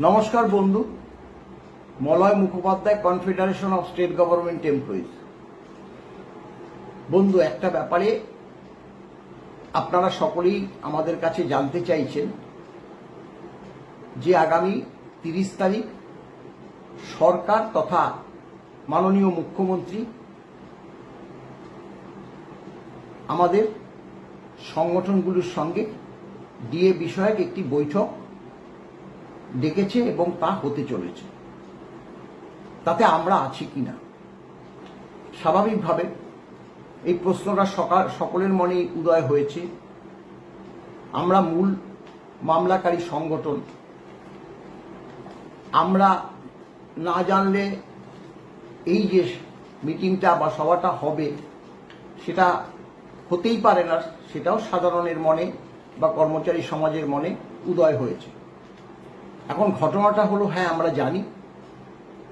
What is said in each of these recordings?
নমস্কার বন্ধু। Malay Mukhopadhyay, confederation of state government employees. বন্ধু, একটা ব্যাপারে আপনারা সকলেই আমাদের কাছে জানতে চাইছেন যে আগামী 30 তারিখ সরকার তথা মাননীয় মুখ্যমন্ত্রী আমাদের সংগঠনগুলোর সঙ্গে ডিএ বিষয়ক একটি বৈঠক ডেকেছে এবং তা হতে চলেছে। তাতে আমরা আছি কিনা? স্বাভাবিকভাবে এই প্রশ্নটা সকলের মনেই উদয় হয়েছে। আমরা মূল মামলাকারী সংগঠন, আমরা না জানলে এই যে মিটিংটা বা সভাটা হবে সেটা হতেই পারে না, সেটাও সাধারণের মনে বা কর্মচারী সমাজের মনে উদয় হয়েছে। এখন ঘটনাটা হলো, হ্যাঁ আমরা জানি,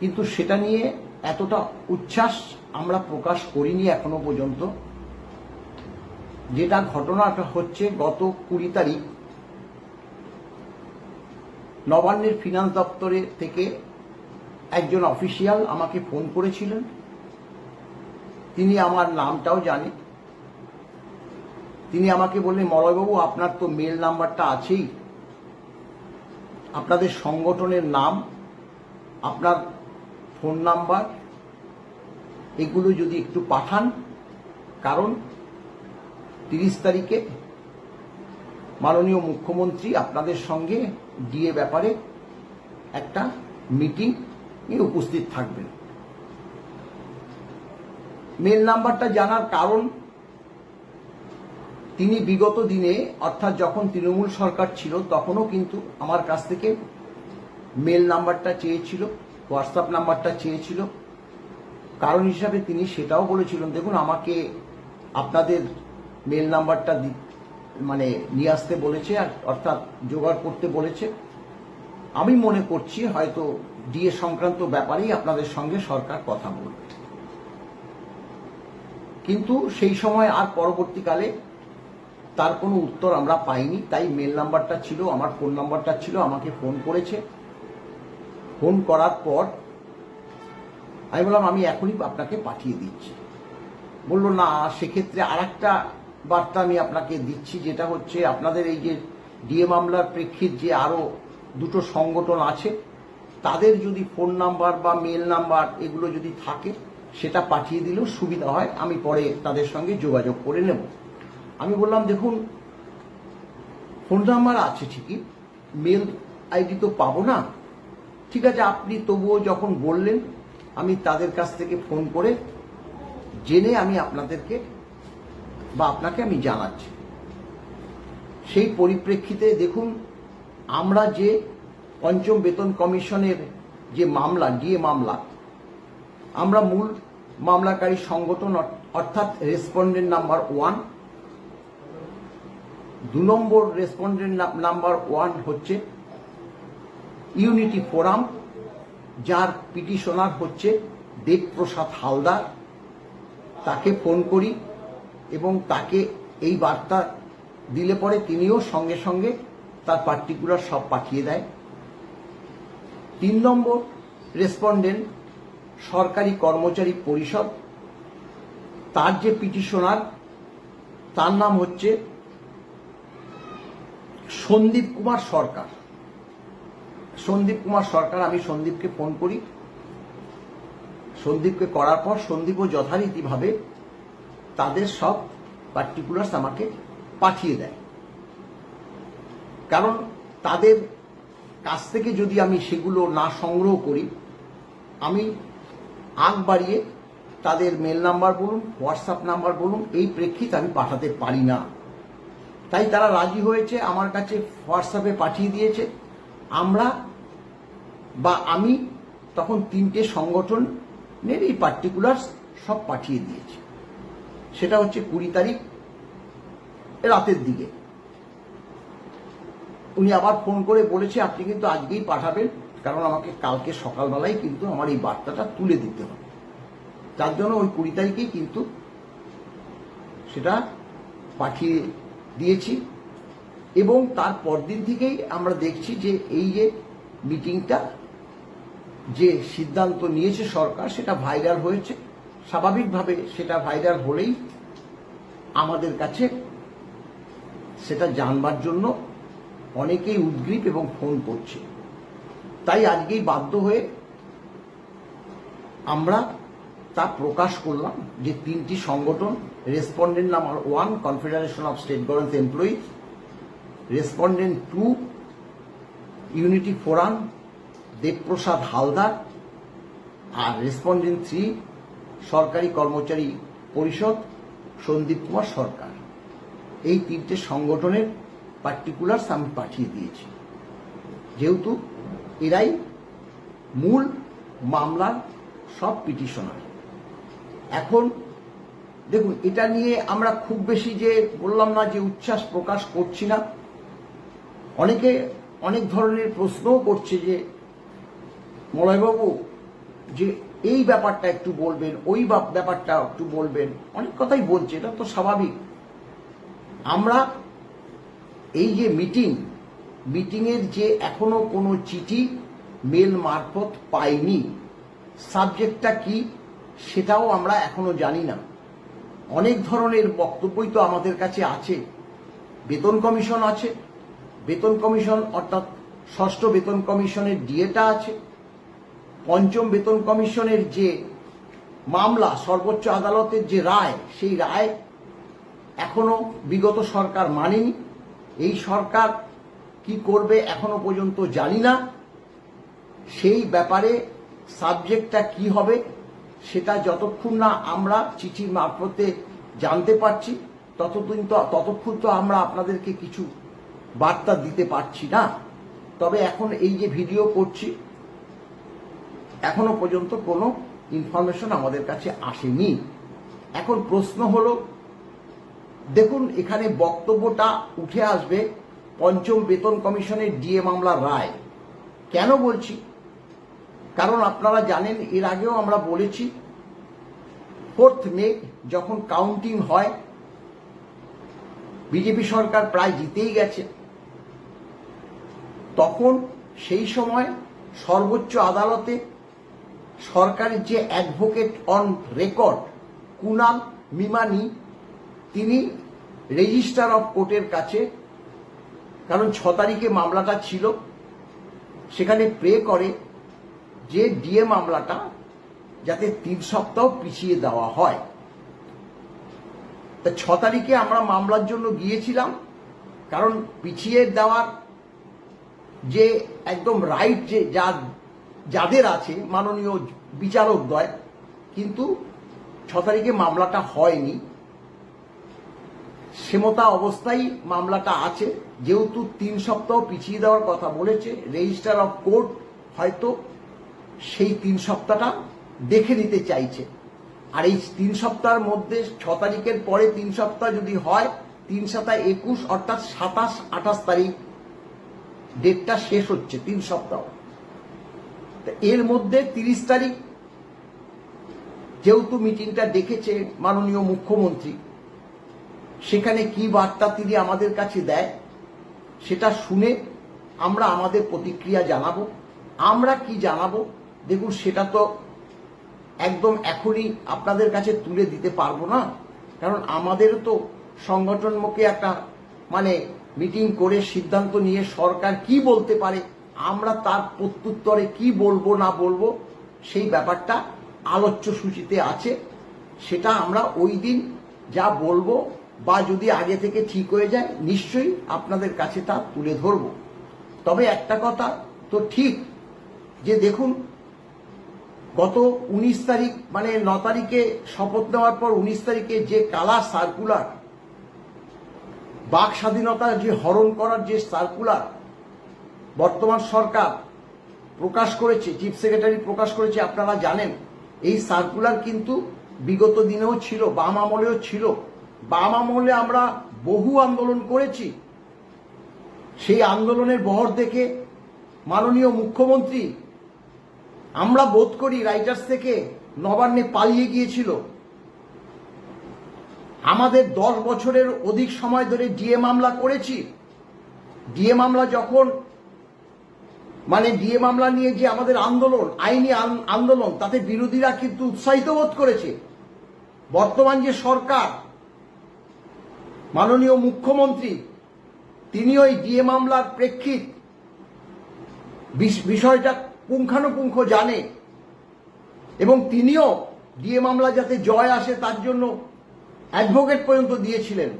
কিন্তু সেটা নিয়ে এতটা উচ্ছ্বাস আমরা প্রকাশ করিনি এখনো পর্যন্ত। যেটা ঘটনাটা হচ্ছে, গত 20 তারিখ নবান্নের ফিনান্স দপ্তরে থেকে একজন অফিসিয়াল আমাকে ফোন করেছিলেন। তিনি আমার নামটাও জানেন। তিনি আমাকে বললেন, মলয়বাবু, আপনার তো মেল নাম্বারটা আছেই, আপনাদের সংগঠনের নাম, আপনার ফোন নাম্বার, এগুলো যদি একটু পাঠান, কারণ 30 তারিখে মাননীয় মুখ্যমন্ত্রী আপনাদের সঙ্গে ডিএ ব্যাপারে একটা মিটিং উপস্থিত থাকবেন। মেল নাম্বারটা জানার কারণ, তিনি বিগত দিনে, অর্থাৎ যখন তৃণমূল সরকার ছিল তখনও কিন্তু আমার কাছ থেকে মেল নাম্বারটা চেয়েছিল, হোয়াটসঅ্যাপ নাম্বারটা চেয়েছিল। কারণ হিসাবে তিনি সেটাও বলেছিলেন, দেখুন আমাকে আপনাদের মেল নাম্বারটা নিয়ে আসতে বলেছে, অর্থাৎ জোগাড় করতে বলেছে। আমি মনে করছি হয়তো ডিএ সংক্রান্ত ব্যাপারেই আপনাদের সঙ্গে সরকার কথা বলবে। কিন্তু সেই সময় আর পরবর্তীকালে তার কোনো উত্তর আমরা পাইনি। তাই মেল নাম্বারটা ছিল, আমার ফোন নাম্বারটা ছিল, আমাকে ফোন করেছে। ফোন করার পর আমি বললাম, আমি এখনই আপনাকে পাঠিয়ে দিচ্ছি। বলল, না, সেক্ষেত্রে আরেকটা বার্তা আমি আপনাকে দিচ্ছি, যেটা হচ্ছে আপনাদের এই যে ডিএ মামলার প্রেক্ষিত যে আরো দুটো সংগঠন আছে, তাদের যদি ফোন নাম্বার বা মেল নাম্বার এগুলো যদি থাকে, সেটা পাঠিয়ে দিলেও সুবিধা হয়, আমি পরে তাদের সঙ্গে যোগাযোগ করে নেব। আমি বললাম, দেখুন, ফোন নাম্বার আছে ঠিকই, মেল আইডি তো পাবো না। ঠিক আছে, আপনি তবুও যখন বললেন, আমি তাদের কাছ থেকে ফোন করে জেনে আমি আপনাদেরকে বা আপনাকে আমি জানাচ্ছি। সেই পরিপ্রেক্ষিতে দেখুন, আমরা যে পঞ্চম বেতন কমিশনের যে মামলা, ডিএ মামলা, আমরা মূল মামলাকারী সংগঠন, অর্থাৎ রেসপন্ডেন্ট নাম্বার 1। 2 নম্বর রেসপন্ডেন্ট নাম্বার 1 হচ্ছে ইউনিটি ফোরাম, যার পিটিশনার হচ্ছে দেবপ্রসাদ হালদার। তাকে ফোন করি এবং তাকে এই বার্তা দিলে পরে তিনিও সঙ্গে সঙ্গে তার পার্টিকুলার সব পাঠিয়ে দেয়। 3 নম্বর রেসপন্ডেন্ট সরকারি কর্মচারী পরিষদ, তার যে পিটিশনার, তার নাম হচ্ছে সন্দীপ কুমার সরকার। আমি সন্দীপকে ফোন করি। সন্দীপকে করার পর সন্দীপও যথারীতিভাবে তাদের সব পার্টিকুলার্স আমাকে পাঠিয়ে দেয়। কারণ তাদের কাছ থেকে যদি আমি সেগুলো না সংগ্রহ করি, আমি আগ বাড়িয়ে তাদের মেল নাম্বার বলুন, হোয়াটসঅ্যাপ নাম্বার বলুন, এই প্রেক্ষিতে আমি পাঠাতে পারি না। তাই তারা রাজি হয়েছে, আমার কাছে হোয়াটসঅ্যাপে পাঠিয়ে দিয়েছে। আমি তখন 3টে সংগঠনের এই পার্টিকুলার্স সব পাঠিয়ে দিয়েছি। সেটা হচ্ছে 20 তারিখ রাতের দিকে। উনি আবার ফোন করে বলেছে, আপনি কিন্তু আজকেই পাঠাবেন, কারণ আমাকে কালকে সকালবেলায় কিন্তু আমার এই বার্তাটা তুলে দিতে হবে। তার জন্য ওই 20 তারিখেই কিন্তু সেটা পাঠিয়ে দিয়েছি। এবং তার পরদিন থেকেই আমরা দেখছি যে এই যে মিটিংটা যে সিদ্ধান্ত নিয়েছে সরকার সেটা ভাইরাল হয়েছে। স্বাভাবিকভাবে সেটা ভাইরাল হলেই আমাদের কাছে সেটা জানবার জন্য অনেকেই উদ্গ্রীব এবং ফোন করছে। তাই আজকেই বাধ্য হয়ে আমরা তা প্রকাশ করলাম যে 3টি সংগঠন, respondent number 1 confederation of state government employees, respondent 2 unity forum Debprasad Haldar, আর রেসপন্ডেন্ট 3 সরকারি কর্মচারী পরিষদ সন্দীপ কুমার সরকার। এই 3টে সংগঠনের পার্টিকুলার্স আমি পাঠিয়ে দিয়েছি, যেহেতু এরাই মূল মামলার সব পিটিশনার। এখন দেখুন, এটা নিয়ে আমরা খুব বেশি যে বললাম না যে উচ্ছ্বাস প্রকাশ করছি না। অনেকে অনেক ধরনের প্রশ্নও করছে যে মলয়বাবু যে এই ব্যাপারটা একটু বলবেন, ওই ব্যাপারটা একটু বলবেন, অনেক কথাই বলছে, এটা তো স্বাভাবিক। আমরা এই যে মিটিংয়ের যে এখনো কোনো চিঠি মেল মারফত পাইনি, সাবজেক্টটা কি সেটাও আমরা এখনো জানি না। অনেক ধরনের বক্তব্যই তো আমাদের কাছে আছে। বেতন কমিশন আছে, বেতন কমিশন অর্থাৎ 6ষ্ঠ বেতন কমিশনের ডিএটা আছে, 5ম বেতন কমিশনের যে মামলা সর্বোচ্চ আদালতের যে রায়, সেই রায় এখনো বিগত সরকার মানেনি। এই সরকার কি করবে এখনো পর্যন্ত জানি না। সেই ব্যাপারে সাবজেক্টটা কি হবে সেটা যতক্ষণ না আমরা চিঠির মারফতে জানতে পারছি ততক্ষণ তো আমরা আপনাদেরকে কিছু বার্তা দিতে পারছি না। তবে এখন এই যে ভিডিও করছি, এখনো পর্যন্ত কোনো ইনফরমেশন আমাদের কাছে আসেনি। এখন প্রশ্ন হলো, দেখুন এখানে বক্তব্যটা উঠে আসবে 5ম বেতন কমিশনের ডিএ মামলার রায়। কেন বলছি? কারণ আপনারা জানেন, এর আগেও আমরা বলেছি 4th মে যখন কাউন্টিং হয়, বিজেপি সরকার প্রায় জিতেই গেছে, তখন সেই সময় সর্বোচ্চ আদালতে সরকারের যে advocate on record Kunal Mimani, তিনি রেজিস্ট্রার অফ কোর্টের কাছে, কারণ 6 তারিখে মামলাটা ছিল, সেখানে প্রে করে যে ডিএ মামলাটা যাতে 3 সপ্তাহ পিছিয়ে দেওয়া হয়। তা 6 তারিখে আমরা মামলার জন্য গিয়েছিলাম, কারণ পিছিয়ে দেওয়ার যে একদম রাইট যে যাদের আছে মাননীয় বিচারকদ্বয়, কিন্তু 6 তারিখে মামলাটা হয়নি। সেমতা অবস্থায় মামলাটা আছে, যেহেতু 3 সপ্তাহ পিছিয়ে দেওয়ার কথা বলেছে, রেজিস্ট্রার অফ কোর্ট হয়তো সেই 3 সপ্তাহটা দেখে নিতে চাইছে। আর এই 3 সপ্তাহের মধ্যে 6 তারিখের পরে 3 সপ্তাহ যদি হয়, 3 × 7 = 21, অর্থাৎ 27-28 তারিখ ডেটটা শেষ হচ্ছে 3 সপ্তাহ। এর মধ্যে 30 তারিখ যেহেতু মিটিংটা ডেকেছে মাননীয় মুখ্যমন্ত্রী, সেখানে কি বার্তা তিনি আমাদের কাছে দেয় সেটা শুনে আমরা আমাদের প্রতিক্রিয়া জানাবো। আমরা কি জানাবো দেখুন, সেটা তো একদম এখনই আপনাদের কাছে তুলে দিতে পারবো না, কারণ আমাদেরও তো সংগঠনমুখী একটা মিটিং করে সিদ্ধান্ত নিয়ে সরকার কি বলতে পারে, আমরা তার প্রত্যুত্তরে কি বলবো না বলবো সেই ব্যাপারটা আলোচ্য সূচিতে আছে। সেটা আমরা ওই দিন যা বলবো বা যদি আগে থেকে ঠিক হয়ে যায়, নিশ্চয়ই আপনাদের কাছে তা তুলে ধরব। তবে একটা কথা তো ঠিক যে দেখুন, গত 19 তারিখ 9 তারিখে শপথ নেওয়ার পর 19 তারিখে যে কালা সার্কুলার, বাক স্বাধীনতা যে হরণ করার যে সার্কুলার বর্তমান সরকার প্রকাশ করেছে, চিফ সেক্রেটারি প্রকাশ করেছে, আপনারা জানেন এই সার্কুলার কিন্তু বিগত দিনেও ছিল, বাম আমলেও ছিল। বাম আমলে আমরা বহু আন্দোলন করেছি, সেই আন্দোলনের বহর দেখে মাননীয় মুখ্যমন্ত্রী, আমরা বোধ করি রাইটার্স থেকে নবান্নে পালিয়ে গিয়েছিল। আমাদের 10 বছরের অধিক সময় ধরে ডিএ মামলা করেছি। ডিএ মামলা যখন মানে ডিএ মামলা নিয়ে যে আমাদের আন্দোলন, আইনি আন্দোলন, তাতে বিরোধীরা কিন্তু উৎসাহিত বোধ করেছে। বর্তমান যে সরকার, মাননীয় মুখ্যমন্ত্রী, তিনি ওই ডিএ মামলার প্রেক্ষিত বিষয়টা পুঙ্খানুপুঙ্খ জানে এবং তিনিও ডিএ মামলা যাতে জয় আসে তার জন্য অ্যাডভোকেট পর্যন্ত দিয়েছিলেন।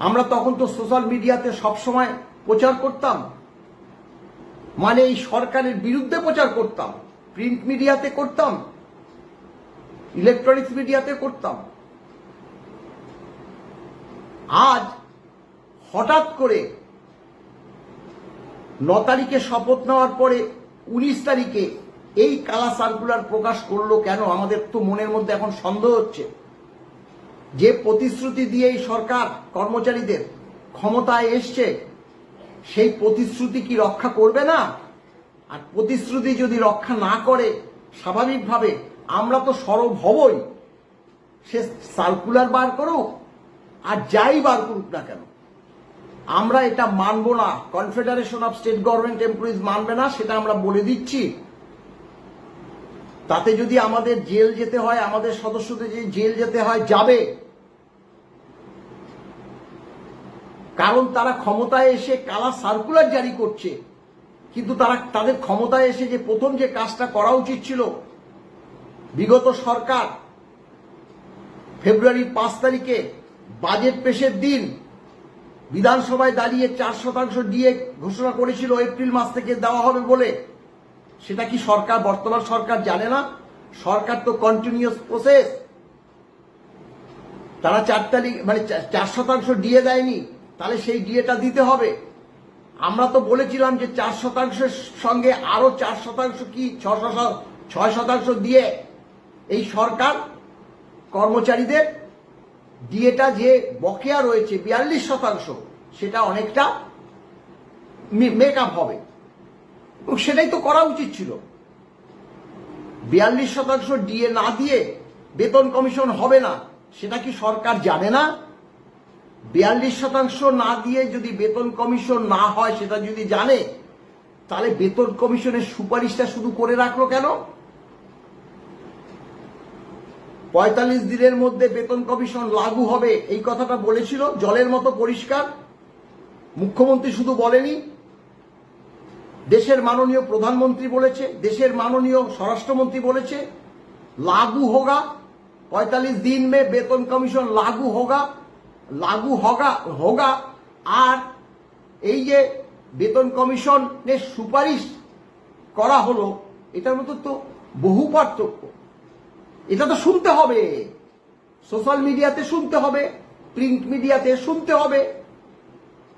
আমরা তখন তো সোশ্যাল মিডিয়াতে সবসময় প্রচার করতাম, মানে এই সরকারের বিরুদ্ধে প্রচার করতাম, প্রিন্ট মিডিয়াতে করতাম, ইলেকট্রনিক্স মিডিয়াতে করতাম। আজ হঠাৎ করে 9 তারিখে শপথ নেওয়ার পরে 19 তারিখে এই কালা সার্কুলার প্রকাশ করলো কেন? আমাদের তো মনের মধ্যে এখন সন্দেহ হচ্ছে যে প্রতিশ্রুতি দিয়ে এই সরকার কর্মচারীদের ক্ষমতায় এসছে, সেই প্রতিশ্রুতি কি রক্ষা করবে না? আর প্রতিশ্রুতি যদি রক্ষা না করে, স্বাভাবিকভাবে আমরা তো সরব হবই। সে সার্কুলার বার করুক আর যাই বার করুক না কেন, আমরা এটা মানব না। Confederation of state government employees মানবে না, সেটা আমরা বলে দিচ্ছি। তাতে যদি আমাদের জেল যেতে হয়, আমাদের সদস্যদের যে জেল যেতে হয়, যাবে। কারণ তারা ক্ষমতায় এসে কালা সার্কুলার জারি করছে, কিন্তু তাদের ক্ষমতায় এসে যে প্রথম যে কাজটা করা উচিত ছিল, বিগত সরকার ফেব্রুয়ারির 5 তারিখে বাজেট পেশের দিন বিধানসভায় দাঁড়িয়ে 4% ডিএ ঘোষণা করেছিল এপ্রিল মাস থেকে দেওয়া হবে বলে। সেটা কি সরকার, বর্তমান সরকার জানে না? সরকার তো কন্টিনিউয়াস প্রসেস। তারা 4 তারিখ মানে 4% ডিএ দেয়নি, তাহলে সেই ডিএটা দিতে হবে। আমরা তো বলেছিলাম যে 4%-এর সঙ্গে আরো 4% কি 6% দিয়ে এই সরকার কর্মচারীদের ডিএটা যে বকেয়া রয়েছে 42%, সেটা অনেকটা মেকআপ হবে। সেটাই তো করা উচিত ছিল। 42% ডিএ না দিয়ে বেতন কমিশন হবে না, সেটা কি সরকার জানে না? 42% না দিয়ে যদি বেতন কমিশন না হয়, সেটা যদি জানে, তাহলে বেতন কমিশনের সুপারিশটা শুধু করে রাখলো কেন? 45 দিনের মধ্যে বেতন কমিশন লাগু হবে, এই কথাটা বলেছিল জলের মতো পরিষ্কার। মুখ্যমন্ত্রী শুধু বলেনি, দেশের মাননীয় প্রধানমন্ত্রী বলেছে, দেশের মাননীয় স্বরাষ্ট্রমন্ত্রী বলেছে লাগু হোগা, 45 दिन में বেতন কমিশন লাগু হোগা, লাগু হোগা। আর এই যে বেতন কমিশনের সুপারিশ করা হলো, এটার মধ্যে তো বহু পার্থক্য। এটা তো শুনতে হবে, সোশ্যাল মিডিয়াতে শুনতে হবে, প্রিন্ট মিডিয়াতে শুনতে হবে,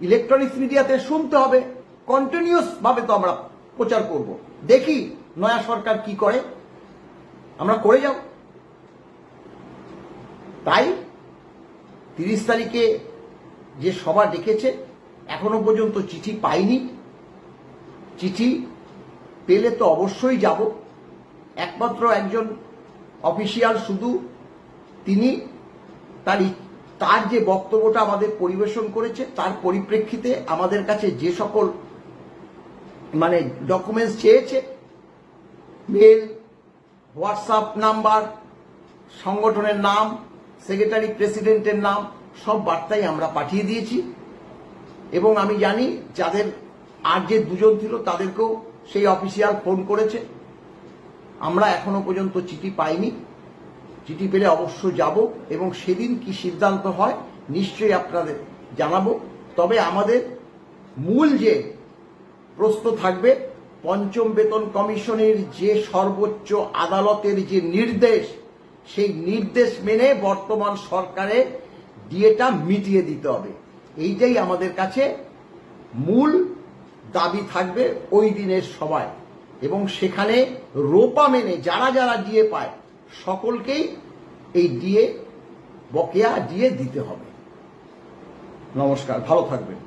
ইলেকট্রনিক্স মিডিয়াতে শুনতে হবে। কন্টিনিউয়াস ভাবে তো আমরা প্রচার করব। দেখি নয়া সরকার কি করে, আমরা করে যাব। তাই 30 তারিখে যে সভা ডেকেছে, এখনো পর্যন্ত চিঠি পাইনি। চিঠি পেলে তো অবশ্যই যাব। একমাত্র একজন অফিসিয়াল শুধু তিনি তার যে বক্তব্যটা আমাদের পরিবেশন করেছে, তার পরিপ্রেক্ষিতে আমাদের কাছে যে সকল মানে ডকুমেন্টস চেয়েছে, মেল, হোয়াটসঅ্যাপ নাম্বার, সংগঠনের নাম, সেক্রেটারি প্রেসিডেন্টের নাম, সব বার্তাই আমরা পাঠিয়ে দিয়েছি। এবং আমি জানি যাদের আর যে 2 জন ছিল তাদেরকেও সেই অফিসিয়াল ফোন করেছে। আমরা এখনো পর্যন্ত চিঠি পাইনি। চিঠি পেলে অবশ্য যাব এবং সেদিন কি সিদ্ধান্ত হয় নিশ্চয়ই আপনাদের জানাবো। তবে আমাদের মূল যে প্রশ্ন থাকবে, পঞ্চম বেতন কমিশনের যে সর্বোচ্চ আদালতের যে নির্দেশ, সেই নির্দেশ মেনে বর্তমান সরকারের ডিএটা মিটিয়ে দিতে হবে। এইটাই আমাদের কাছে মূল দাবি থাকবে ওই দিনের সভায়। এবং সেখানে রোপা মেনে যারা যারা ডিএ পায় সকলকেই এই ডিএ বকেয়া ডিএ দিতে হবে। নমস্কার, ভালো থাকবেন।